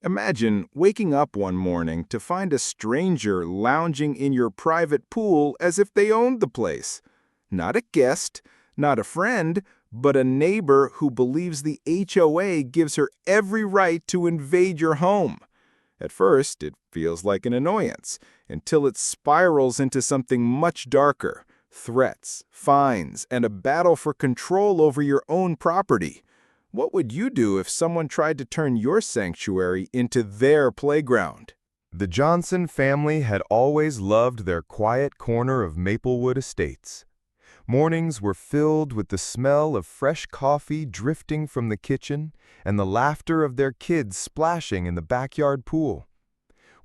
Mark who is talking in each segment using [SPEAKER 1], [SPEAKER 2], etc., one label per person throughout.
[SPEAKER 1] Imagine waking up one morning to find a stranger lounging in your private pool as if they owned the place. Not a guest, not a friend, but a neighbor who believes the HOA gives her every right to invade your home. At first, it feels like an annoyance, until it spirals into something much darker: threats, fines, and a battle for control over your own property. What would you do if someone tried to turn your sanctuary into their playground?
[SPEAKER 2] The Johnson family had always loved their quiet corner of Maplewood Estates. Mornings were filled with the smell of fresh coffee drifting from the kitchen and the laughter of their kids splashing in the backyard pool.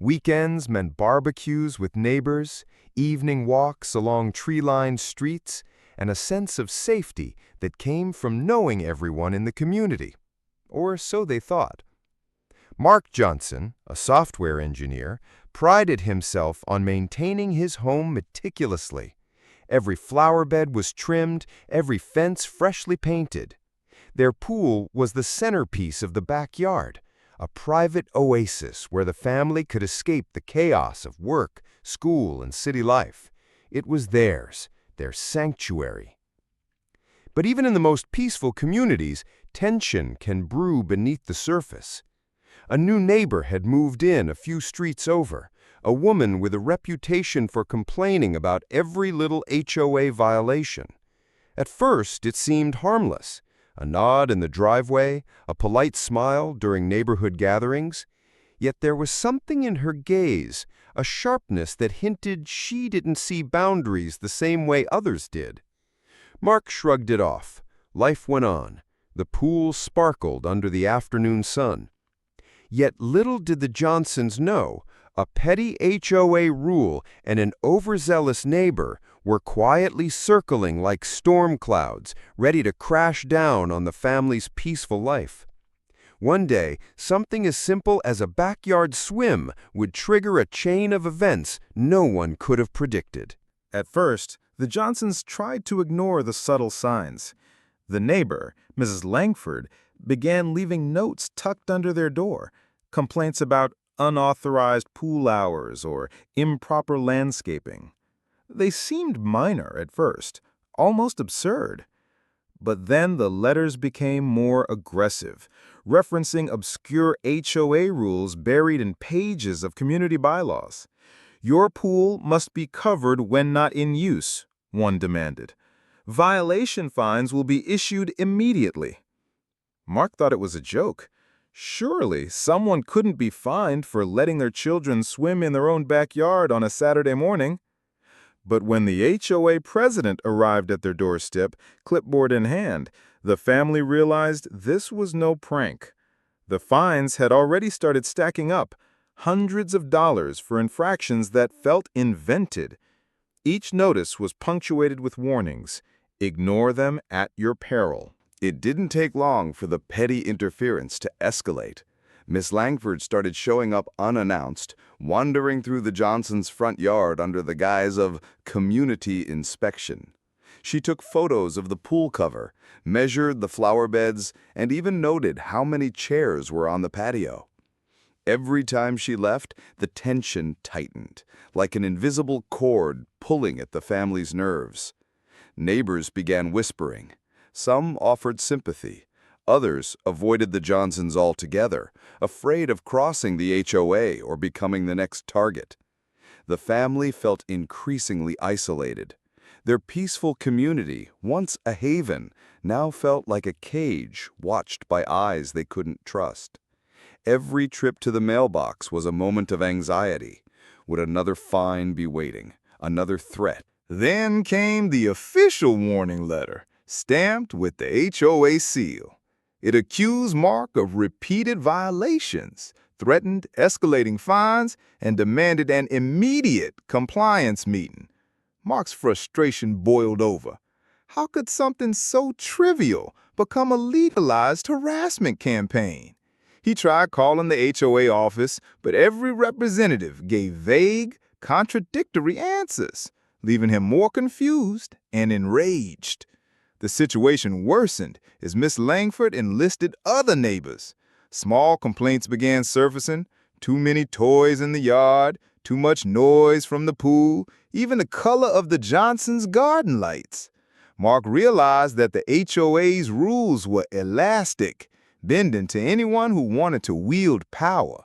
[SPEAKER 2] Weekends meant barbecues with neighbors, evening walks along tree-lined streets, and a sense of safety that came from knowing everyone in the community. Or so they thought. Mark Johnson, a software engineer, prided himself on maintaining his home meticulously. Every flower bed was trimmed, every fence freshly painted. Their pool was the centerpiece of the backyard, a private oasis where the family could escape the chaos of work, school, and city life. It was theirs, their sanctuary. But even in the most peaceful communities, tension can brew beneath the surface. A new neighbor had moved in a few streets over, a woman with a reputation for complaining about every little HOA violation. At first, it seemed harmless. A nod in the driveway, a polite smile during neighborhood gatherings. Yet there was something in her gaze, a sharpness that hinted she didn't see boundaries the same way others did. Mark shrugged it off. Life went on. The pool sparkled under the afternoon sun. Yet little did the Johnsons know, a petty HOA rule and an overzealous neighbor were quietly circling like storm clouds, ready to crash down on the family's peaceful life. One day, something as simple as a backyard swim would trigger a chain of events no one could have predicted.
[SPEAKER 1] At first, the Johnsons tried to ignore the subtle signs. The neighbor, Mrs. Langford, began leaving notes tucked under their door, complaints about unauthorized pool hours or improper landscaping. They seemed minor at first, almost absurd. But then the letters became more aggressive, referencing obscure HOA rules buried in pages of community bylaws. Your pool must be covered when not in use, one demanded. Violation fines will be issued immediately. Mark thought it was a joke. Surely someone couldn't be fined for letting their children swim in their own backyard on a Saturday morning. But when the HOA president arrived at their doorstep, clipboard in hand, the family realized this was no prank. The fines had already started stacking up, hundreds of dollars for infractions that felt invented. Each notice was punctuated with warnings. Ignore them at your peril.
[SPEAKER 3] It didn't take long for the petty interference to escalate. Miss Langford started showing up unannounced, wandering through the Johnsons' front yard under the guise of community inspection. She took photos of the pool cover, measured the flower beds, and even noted how many chairs were on the patio. Every time she left, the tension tightened, like an invisible cord pulling at the family's nerves. Neighbors began whispering. Some offered sympathy. Others avoided the Johnsons altogether, afraid of crossing the HOA or becoming the next target. The family felt increasingly isolated. Their peaceful community, once a haven, now felt like a cage watched by eyes they couldn't trust. Every trip to the mailbox was a moment of anxiety. Would another fine be waiting? Another threat?
[SPEAKER 1] Then came the official warning letter, stamped with the HOA seal. It accused Mark of repeated violations, threatened escalating fines, and demanded an immediate compliance meeting. Mark's frustration boiled over. How could something so trivial become a legalized harassment campaign? He tried calling the HOA office, but every representative gave vague, contradictory answers, leaving him more confused and enraged. The situation worsened as Miss Langford enlisted other neighbors.
[SPEAKER 3] Small complaints began surfacing. Too many toys in the yard, too much noise from the pool, even the color of the Johnsons' garden lights. Mark realized that the HOA's rules were elastic, bending to anyone who wanted to wield power.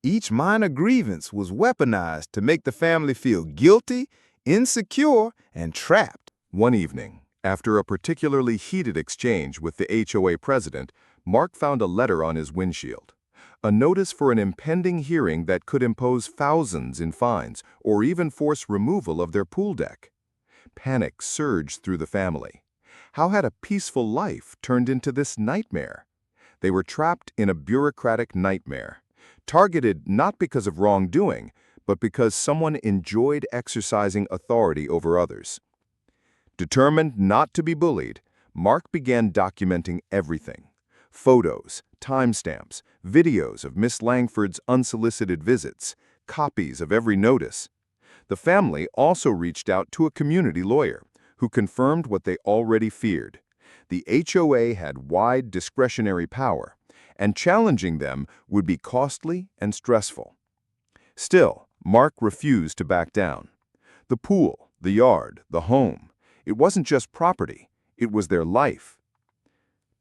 [SPEAKER 3] Each minor grievance was weaponized to make the family feel guilty, insecure, and trapped. One evening, after a particularly heated exchange with the HOA president, Mark found a letter on his windshield. A notice for an impending hearing that could impose thousands in fines or even force removal of their pool deck. Panic surged through the family. How had a peaceful life turned into this nightmare? They were trapped in a bureaucratic nightmare, targeted not because of wrongdoing, but because someone enjoyed exercising authority over others. Determined not to be bullied, Mark began documenting everything. Photos, timestamps, videos of Miss Langford's unsolicited visits, copies of every notice. The family also reached out to a community lawyer, who confirmed what they already feared. The HOA had wide discretionary power, and challenging them would be costly and stressful. Still, Mark refused to back down. The pool, the yard, the home, it wasn't just property, it was their life.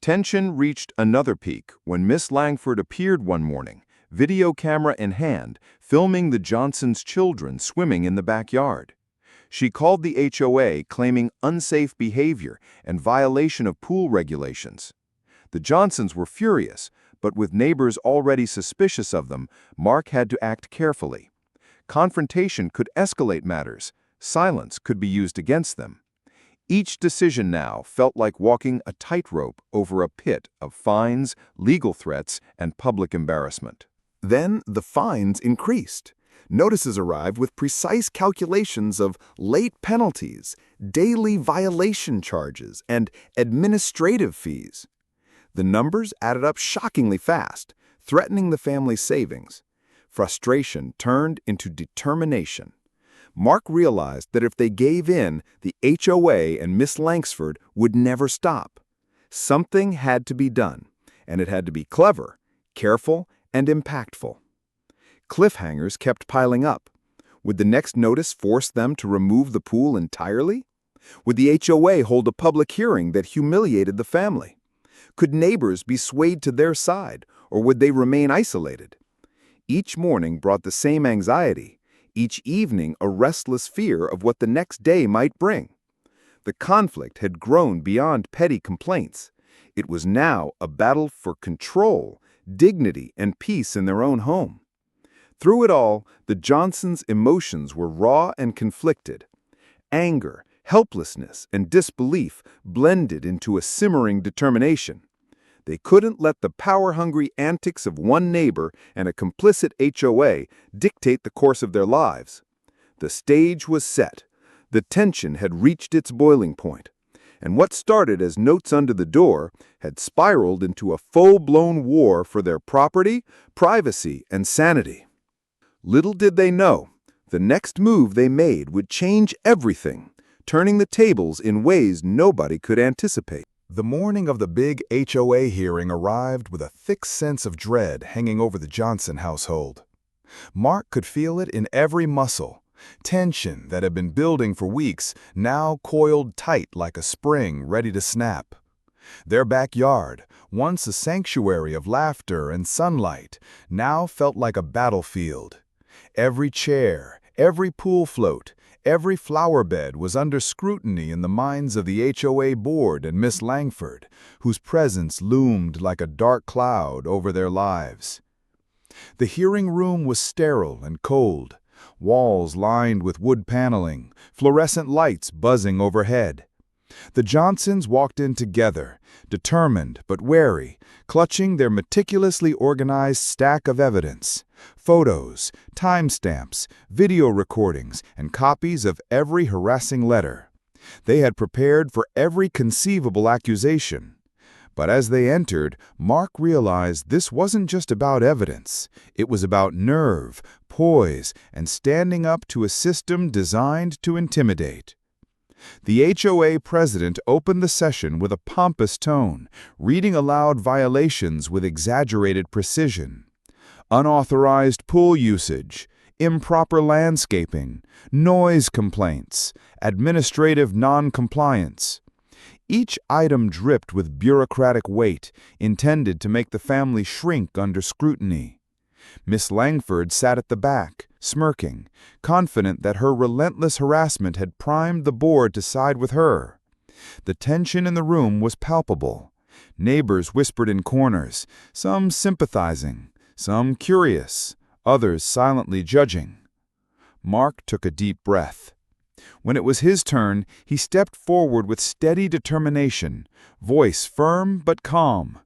[SPEAKER 3] Tension reached another peak when Miss Langford appeared one morning, video camera in hand, filming the Johnsons' children swimming in the backyard. She called the HOA, claiming unsafe behavior and violation of pool regulations. The Johnsons were furious, but with neighbors already suspicious of them, Mark had to act carefully. Confrontation could escalate matters. Silence could be used against them. Each decision now felt like walking a tightrope over a pit of fines, legal threats, and public embarrassment.
[SPEAKER 4] Then the fines increased. Notices arrived with precise calculations of late penalties, daily violation charges, and administrative fees. The numbers added up shockingly fast, threatening the family's savings. Frustration turned into determination. Mark realized that if they gave in, the HOA and Miss Langford would never stop. Something had to be done, and it had to be clever, careful, and impactful. Cliffhangers kept piling up. Would the next notice force them to remove the pool entirely? Would the HOA hold a public hearing that humiliated the family? Could neighbors be swayed to their side, or would they remain isolated? Each morning brought the same anxiety. Each evening a restless fear of what the next day might bring. The conflict had grown beyond petty complaints. It was now a battle for control, dignity, and peace in their own home. Through it all, the Johnsons' emotions were raw and conflicted. Anger, helplessness, and disbelief blended into a simmering determination. They couldn't let the power-hungry antics of one neighbor and a complicit HOA dictate the course of their lives. The stage was set. The tension had reached its boiling point, and what started as notes under the door had spiraled into a full-blown war for their property, privacy, and sanity. Little did they know, the next move they made would change everything, turning the tables in ways nobody could anticipate.
[SPEAKER 2] The morning of the big HOA hearing arrived with a thick sense of dread hanging over the Johnson household. Mark could feel it in every muscle. Tension that had been building for weeks now coiled tight like a spring ready to snap. Their backyard, once a sanctuary of laughter and sunlight, now felt like a battlefield. Every chair, every pool float, every flower bed was under scrutiny in the minds of the HOA board and Miss Langford, whose presence loomed like a dark cloud over their lives. The hearing room was sterile and cold, walls lined with wood paneling, fluorescent lights buzzing overhead. The Johnsons walked in together, determined but wary, clutching their meticulously organized stack of evidence. Photos, timestamps, video recordings, and copies of every harassing letter. They had prepared for every conceivable accusation. But as they entered, Mark realized this wasn't just about evidence. It was about nerve, poise, and standing up to a system designed to intimidate. The HOA president opened the session with a pompous tone, reading aloud violations with exaggerated precision. Unauthorized pool usage, improper landscaping, noise complaints, administrative non-compliance. Each item dripped with bureaucratic weight, intended to make the family shrink under scrutiny. Miss Langford sat at the back, smirking, confident that her relentless harassment had primed the board to side with her. The tension in the room was palpable. Neighbors whispered in corners, some sympathizing, some curious, others silently judging. Mark took a deep breath. When it was his turn, he stepped forward with steady determination, voice firm but calm.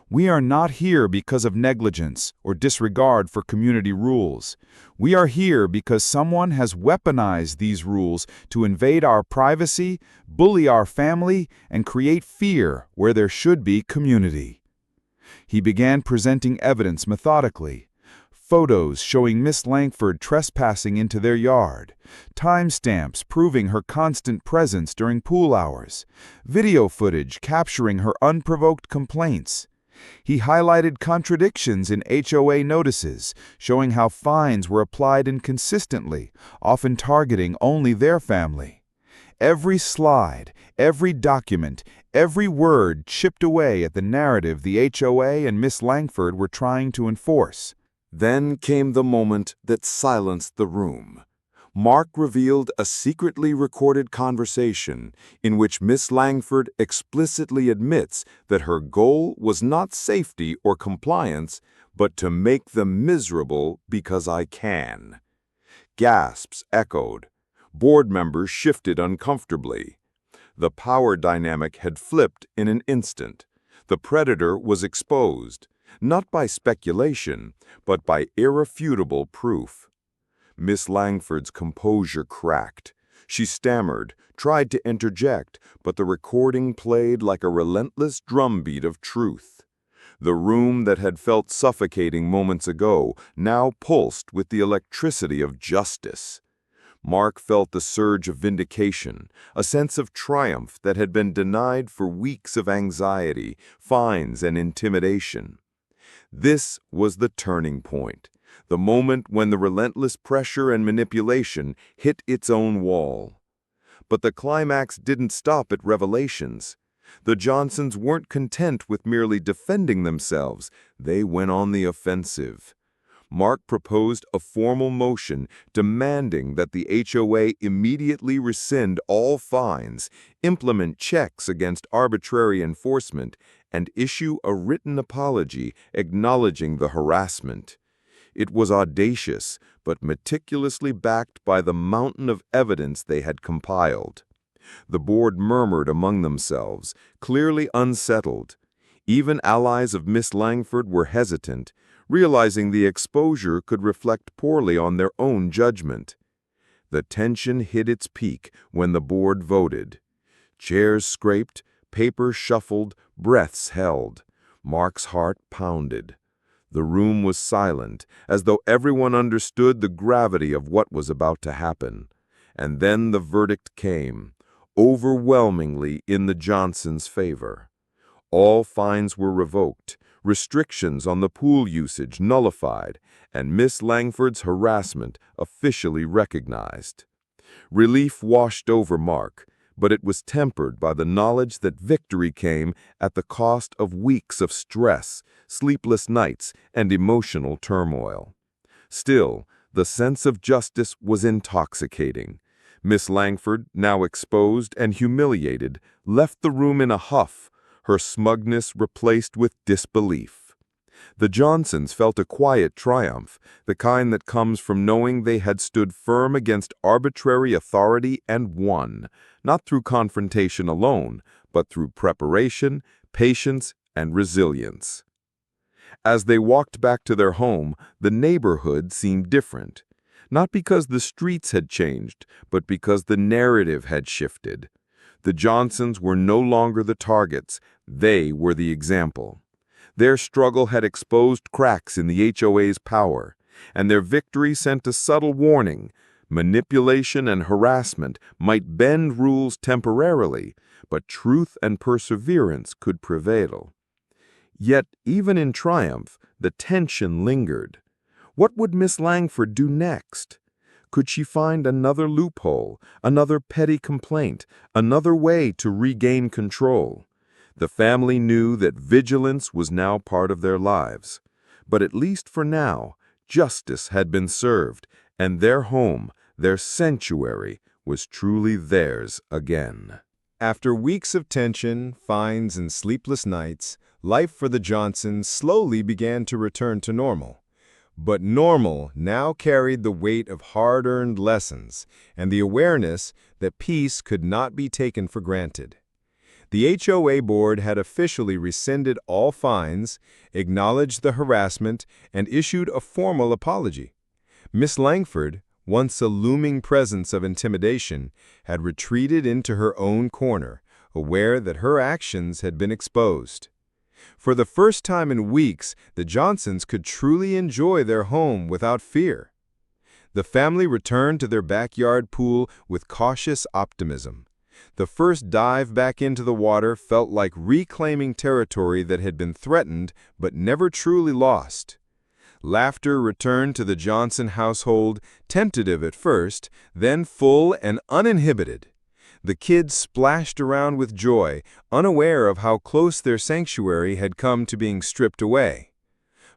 [SPEAKER 2] "We are not here because of negligence or disregard for community rules. We are here because someone has weaponized these rules to invade our privacy, bully our family, and create fear where there should be community." He began presenting evidence methodically. Photos showing Miss Langford trespassing into their yard, timestamps proving her constant presence during pool hours, video footage capturing her unprovoked complaints. He highlighted contradictions in HOA notices, showing how fines were applied inconsistently, often targeting only their family. Every slide, every document, every word chipped away at the narrative the HOA and Miss Langford were trying to enforce.
[SPEAKER 3] Then came the moment that silenced the room. Mark revealed a secretly recorded conversation in which Miss Langford explicitly admits that her goal was not safety or compliance, but to make them miserable because I can. Gasps echoed. Board members shifted uncomfortably. The power dynamic had flipped in an instant. The predator was exposed, not by speculation, but by irrefutable proof. Miss Langford's composure cracked. She stammered, tried to interject, but the recording played like a relentless drumbeat of truth. The room that had felt suffocating moments ago now pulsed with the electricity of justice. Mark felt the surge of vindication, a sense of triumph that had been denied for weeks of anxiety, fines, and intimidation. This was the turning point, the moment when the relentless pressure and manipulation hit its own wall. But the climax didn't stop at revelations. The Johnsons weren't content with merely defending themselves. They went on the offensive. Mark proposed a formal motion demanding that the HOA immediately rescind all fines, implement checks against arbitrary enforcement, and issue a written apology acknowledging the harassment. It was audacious, but meticulously backed by the mountain of evidence they had compiled. The board murmured among themselves, clearly unsettled. Even allies of Miss Langford were hesitant, realizing the exposure could reflect poorly on their own judgment. The tension hit its peak when the board voted. Chairs scraped, paper shuffled, breaths held. Mark's heart pounded. The room was silent, as though everyone understood the gravity of what was about to happen. And then the verdict came, overwhelmingly in the Johnsons' favor. All fines were revoked, restrictions on the pool usage nullified, and Miss Langford's harassment officially recognized. Relief washed over Mark, but it was tempered by the knowledge that victory came at the cost of weeks of stress, sleepless nights, and emotional turmoil. Still, the sense of justice was intoxicating. Miss Langford, now exposed and humiliated, left the room in a huff, her smugness replaced with disbelief. The Johnsons felt a quiet triumph, the kind that comes from knowing they had stood firm against arbitrary authority and won, not through confrontation alone, but through preparation, patience, and resilience. As they walked back to their home, the neighborhood seemed different. Not because the streets had changed, but because the narrative had shifted. The Johnsons were no longer the targets, they were the example. Their struggle had exposed cracks in the HOA's power, and their victory sent a subtle warning.
[SPEAKER 5] Manipulation and harassment might bend rules temporarily, but truth and perseverance could prevail. Yet, even in triumph, the tension lingered. What would Miss Langford do next? Could she find another loophole, another petty complaint, another way to regain control? The family knew that vigilance was now part of their lives. But at least for now, justice had been served, and their home, their sanctuary, was truly theirs again.
[SPEAKER 2] After weeks of tension, fines, and sleepless nights, life for the Johnsons slowly began to return to normal. But normal now carried the weight of hard-earned lessons and the awareness that peace could not be taken for granted. The HOA board had officially rescinded all fines, acknowledged the harassment, and issued a formal apology. Miss Langford, once a looming presence of intimidation, had retreated into her own corner, aware that her actions had been exposed. For the first time in weeks, the Johnsons could truly enjoy their home without fear. The family returned to their backyard pool with cautious optimism. The first dive back into the water felt like reclaiming territory that had been threatened but never truly lost. Laughter returned to the Johnson household, tentative at first, then full and uninhibited. The kids splashed around with joy, unaware of how close their sanctuary had come to being stripped away.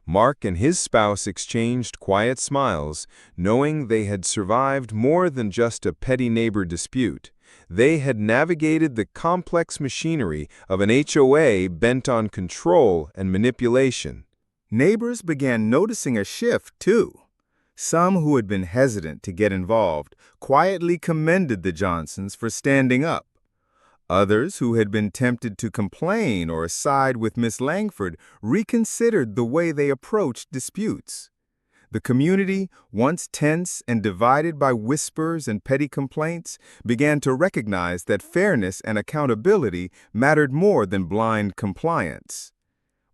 [SPEAKER 2] Mark and his spouse exchanged quiet smiles, knowing they had survived more than just a petty neighbor dispute. They had navigated the complex machinery of an HOA bent on control and manipulation.
[SPEAKER 1] Neighbors began noticing a shift, too. Some who had been hesitant to get involved quietly commended the Johnsons for standing up. Others who had been tempted to complain or side with Miss Langford reconsidered the way they approached disputes. The community, once tense and divided by whispers and petty complaints, began to recognize that fairness and accountability mattered more than blind compliance.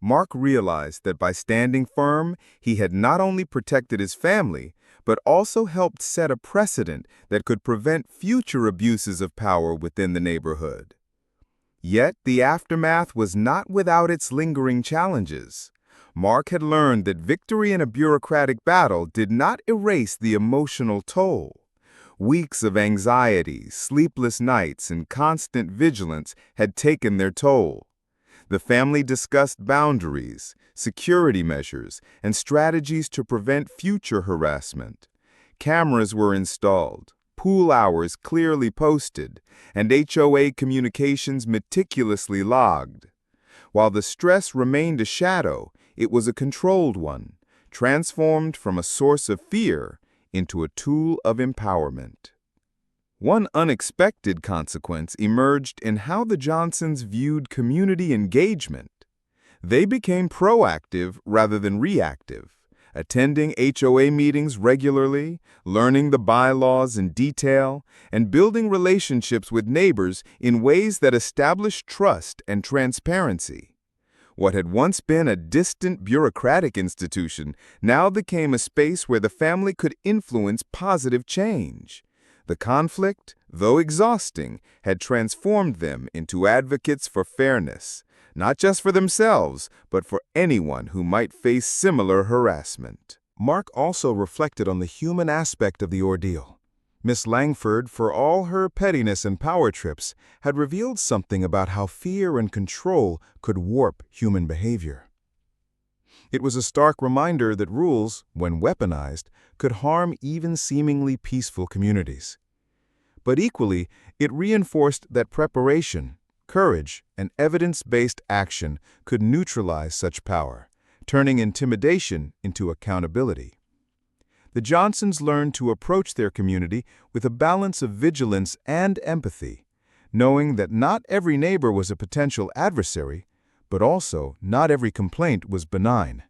[SPEAKER 1] Mark realized that by standing firm, he had not only protected his family, but also helped set a precedent that could prevent future abuses of power within the neighborhood. Yet the aftermath was not without its lingering challenges. Mark had learned that victory in a bureaucratic battle did not erase the emotional toll. Weeks of anxiety, sleepless nights, and constant vigilance had taken their toll. The family discussed boundaries, security measures, and strategies to prevent future harassment. Cameras were installed, pool hours clearly posted, and HOA communications meticulously logged. While the stress remained a shadow, it was a controlled one, transformed from a source of fear into a tool of empowerment. One unexpected consequence emerged in how the Johnsons viewed community engagement. They became proactive rather than reactive, attending HOA meetings regularly, learning the bylaws in detail, and building relationships with neighbors in ways that established trust and transparency. What had once been a distant bureaucratic institution now became a space where the family could influence positive change. The conflict, though exhausting, had transformed them into advocates for fairness, not just for themselves, but for anyone who might face similar harassment.
[SPEAKER 2] Mark also reflected on the human aspect of the ordeal. Miss Langford, for all her pettiness and power trips, had revealed something about how fear and control could warp human behavior. It was a stark reminder that rules, when weaponized, could harm even seemingly peaceful communities. But equally, it reinforced that preparation, courage, and evidence-based action could neutralize such power, turning intimidation into accountability. The Johnsons learned to approach their community with a balance of vigilance and empathy, knowing that not every neighbor was a potential adversary, but also not every complaint was benign.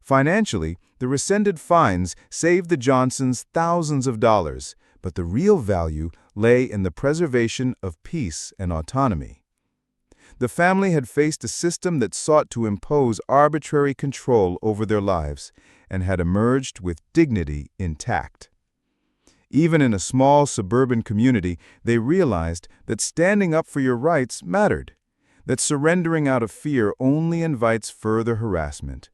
[SPEAKER 2] Financially, the rescinded fines saved the Johnsons thousands of dollars, but the real value lay in the preservation of peace and autonomy. The family had faced a system that sought to impose arbitrary control over their lives and had emerged with dignity intact.
[SPEAKER 1] Even in a small suburban community, they realized that standing up for your rights mattered, that surrendering out of fear only invites further harassment.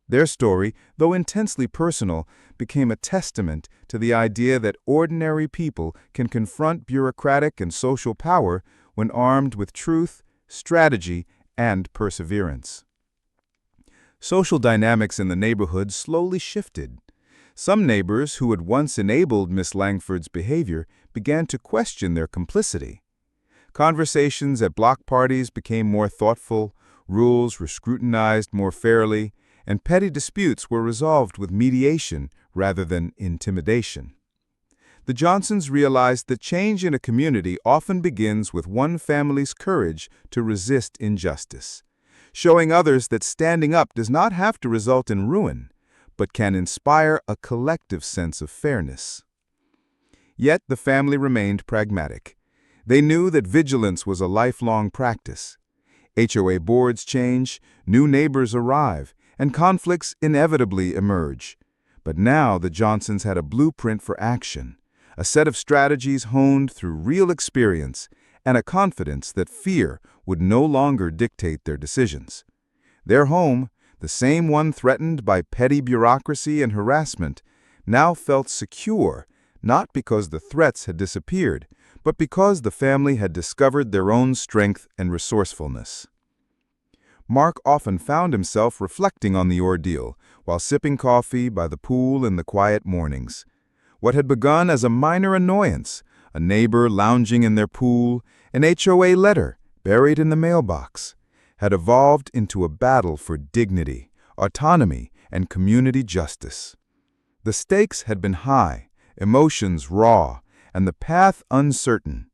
[SPEAKER 1] Their story, though intensely personal, became a testament to the idea that ordinary people can confront bureaucratic and social power when armed with truth, strategy, and perseverance. Social dynamics in the neighborhood slowly shifted. Some neighbors who had once enabled Miss Langford's behavior began to question their complicity. Conversations at block parties became more thoughtful, rules were scrutinized more fairly, and petty disputes were resolved with mediation rather than intimidation. The Johnsons realized that change in a community often begins with one family's courage to resist injustice, showing others that standing up does not have to result in ruin, but can inspire a collective sense of fairness. Yet the family remained pragmatic. They knew that vigilance was a lifelong practice. HOA boards change, new neighbors arrive, and conflicts inevitably emerge. But now the Johnsons had a blueprint for action, a set of strategies honed through real experience, and a confidence that fear would no longer dictate their decisions. Their home, the same one threatened by petty bureaucracy and harassment, now felt secure, not because the threats had disappeared, but because the family had discovered their own strength and resourcefulness. Mark often found himself reflecting on the ordeal while sipping coffee by the pool in the quiet mornings. What had begun as a minor annoyance, a neighbor lounging in their pool, an HOA letter buried in the mailbox, had evolved into a battle for dignity, autonomy, and community justice. The stakes had been high, emotions raw, and the path uncertain.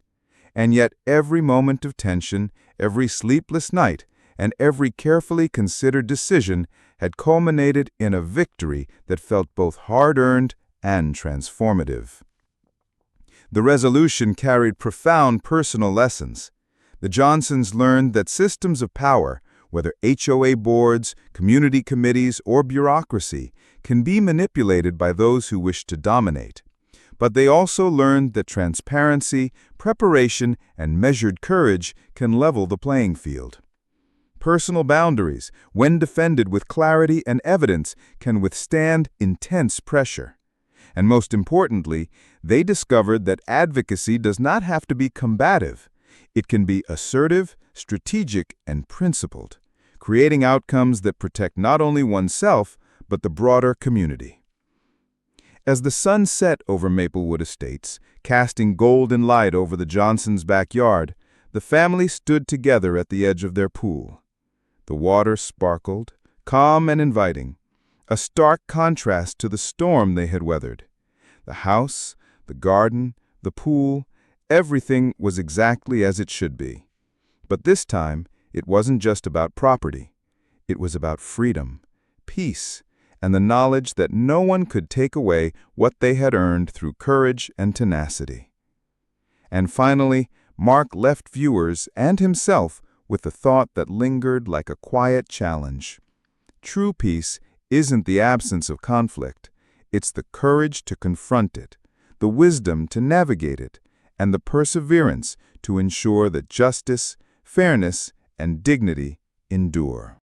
[SPEAKER 1] And yet every moment of tension, every sleepless night, and every carefully considered decision had culminated in a victory that felt both hard-earned and transformative. The resolution carried profound personal lessons. The Johnsons learned that systems of power, whether HOA boards, community committees, or bureaucracy, can be manipulated by those who wish to dominate. But they also learned that transparency, preparation, and measured courage can level the playing field. Personal boundaries, when defended with clarity and evidence, can withstand intense pressure. And most importantly, they discovered that advocacy does not have to be combative. It can be assertive, strategic, and principled, creating outcomes that protect not only oneself, but the broader community. As the sun set over Maplewood Estates, casting golden light over the Johnsons' backyard, the family stood together at the edge of their pool. The water sparkled, calm and inviting, a stark contrast to the storm they had weathered. The house, the garden, the pool, everything was exactly as it should be. But this time, it wasn't just about property. It was about freedom, peace, and the knowledge that no one could take away what they had earned through courage and tenacity. And finally, Mark left viewers and himself with the thought that lingered like a quiet challenge. True peace isn't the absence of conflict. It's the courage to confront it, the wisdom to navigate it, and the perseverance to ensure that justice, fairness, and dignity endure.